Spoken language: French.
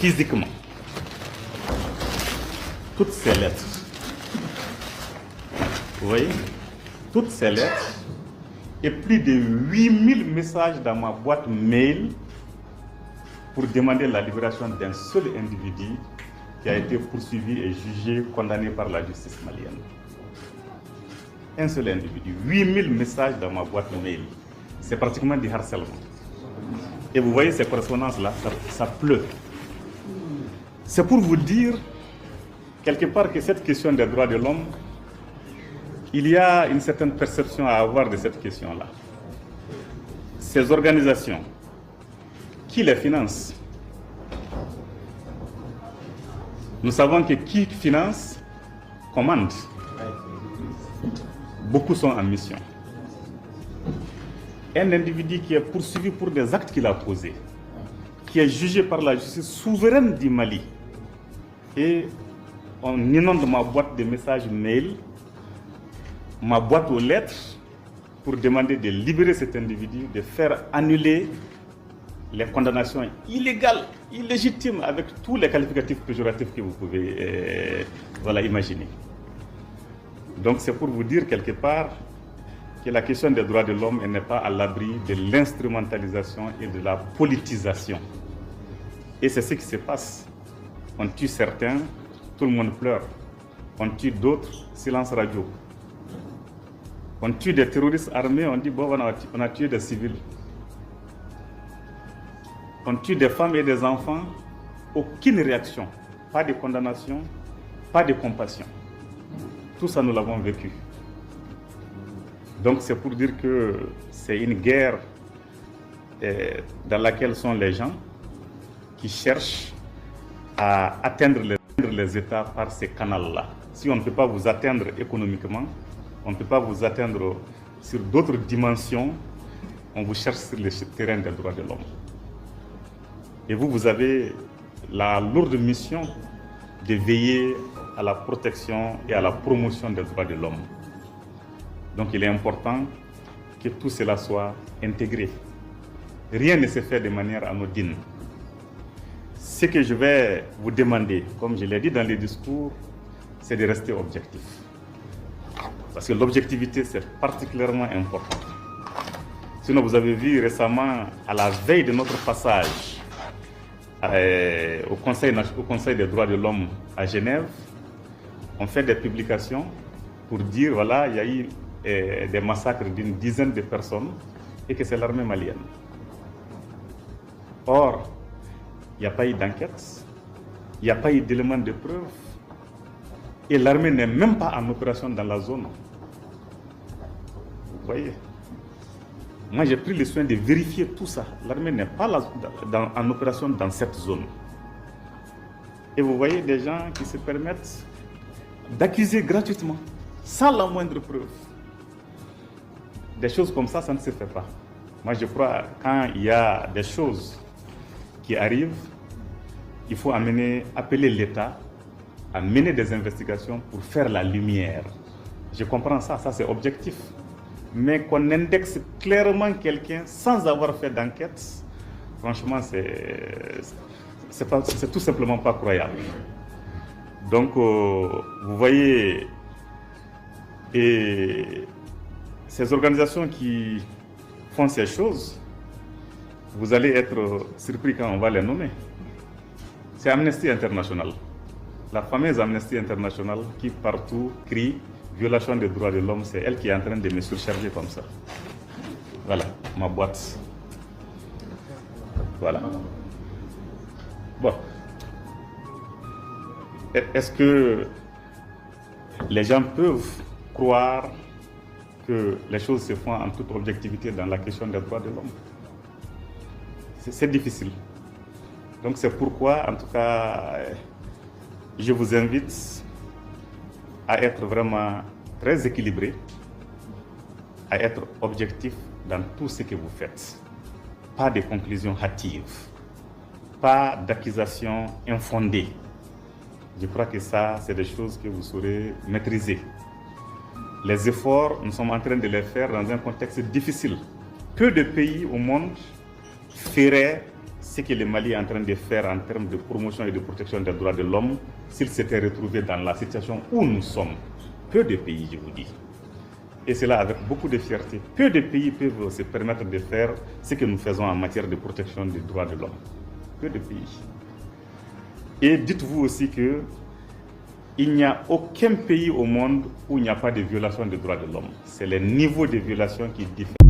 physiquement toutes ces lettres. Vous voyez, toutes ces lettres et plus de 8000 messages dans ma boîte mail pour demander la libération d'un seul individu qui a été poursuivi et jugé, condamné par la justice malienne. Un seul individu. 8000 messages dans ma boîte mail. C'est pratiquement du harcèlement. Et vous voyez ces correspondances-là, ça pleut. C'est pour vous dire, quelque part, que cette question des droits de l'homme, il y a une certaine perception à avoir de cette question-là. Ces organisations, qui les financent? Nous savons que qui finance, commande. Beaucoup sont en mission. Un individu qui est poursuivi pour des actes qu'il a posés, qui est jugé par la justice souveraine du Mali, et on inonde ma boîte de messages mail, ma boîte aux lettres, pour demander de libérer cet individu, de faire annuler les condamnations illégales, illégitimes, avec tous les qualificatifs péjoratifs que vous pouvez imaginer. Donc c'est pour vous dire quelque part que la question des droits de l'homme n'est pas à l'abri de l'instrumentalisation et de la politisation. Et c'est ce qui se passe. On tue certains, tout le monde pleure. On tue d'autres, silence radio. On tue des terroristes armés, on dit bon, on a tué des civils. On tue des femmes et des enfants, aucune réaction, pas de condamnation, pas de compassion. Tout ça, nous l'avons vécu. Donc c'est pour dire que c'est une guerre dans laquelle sont les gens qui cherchent à atteindre les États par ces canaux-là. Si on ne peut pas vous atteindre économiquement, on ne peut pas vous atteindre sur d'autres dimensions, on vous cherche sur le terrain des droits de l'homme. Et vous avez la lourde mission de veiller à la protection et à la promotion des droits de l'homme. Donc il est important que tout cela soit intégré. Rien ne se fait de manière anodine. Ce que je vais vous demander, comme je l'ai dit dans les discours, c'est de rester objectif. Parce que l'objectivité, c'est particulièrement important. Sinon, vous avez vu récemment, à la veille de notre passage au Conseil des droits de l'homme à Genève, on fait des publications pour dire, voilà, il y a eu des massacres d'une dizaine de personnes et que c'est l'armée malienne. Or, il n'y a pas eu d'enquête, il n'y a pas eu d'éléments de preuve et l'armée n'est même pas en opération dans la zone. Vous voyez? Moi, j'ai pris le soin de vérifier tout ça. L'armée n'est pas en opération dans cette zone. Et vous voyez des gens qui se permettent d'accuser gratuitement, sans la moindre preuve. Des choses comme ça ne se fait pas. Moi, je crois quand il y a des choses qui arrivent, il faut appeler l'État à mener des investigations pour faire la lumière. Je comprends ça, ça c'est objectif. Mais qu'on indexe clairement quelqu'un sans avoir fait d'enquête, franchement, c'est tout simplement pas croyable. Donc, vous voyez, et ces organisations qui font ces choses, vous allez être surpris quand on va les nommer. C'est Amnesty International, la fameuse Amnesty International qui partout crie violation des droits de l'homme, c'est elle qui est en train de me surcharger comme ça. Voilà, ma boîte. Voilà. Bon. Est-ce que les gens peuvent croire que les choses se font en toute objectivité dans la question des droits de l'homme? C'est difficile. Donc c'est pourquoi, en tout cas, je vous invite à être vraiment très équilibré, à être objectif dans tout ce que vous faites. Pas de conclusions hâtives, pas d'accusations infondées. Je crois que ça, c'est des choses que vous saurez maîtriser. Les efforts, nous sommes en train de les faire dans un contexte difficile. Peu de pays au monde feraient ce que le Mali est en train de faire en termes de promotion et de protection des droits de l'homme s'il s'était retrouvé dans la situation où nous sommes. Peu de pays, je vous dis. Et cela avec beaucoup de fierté. Peu de pays peuvent se permettre de faire ce que nous faisons en matière de protection des droits de l'homme. Peu de pays. Et dites-vous aussi que il n'y a aucun pays au monde où il n'y a pas de violation des droits de l'homme. C'est les niveaux de violation qui diffèrent.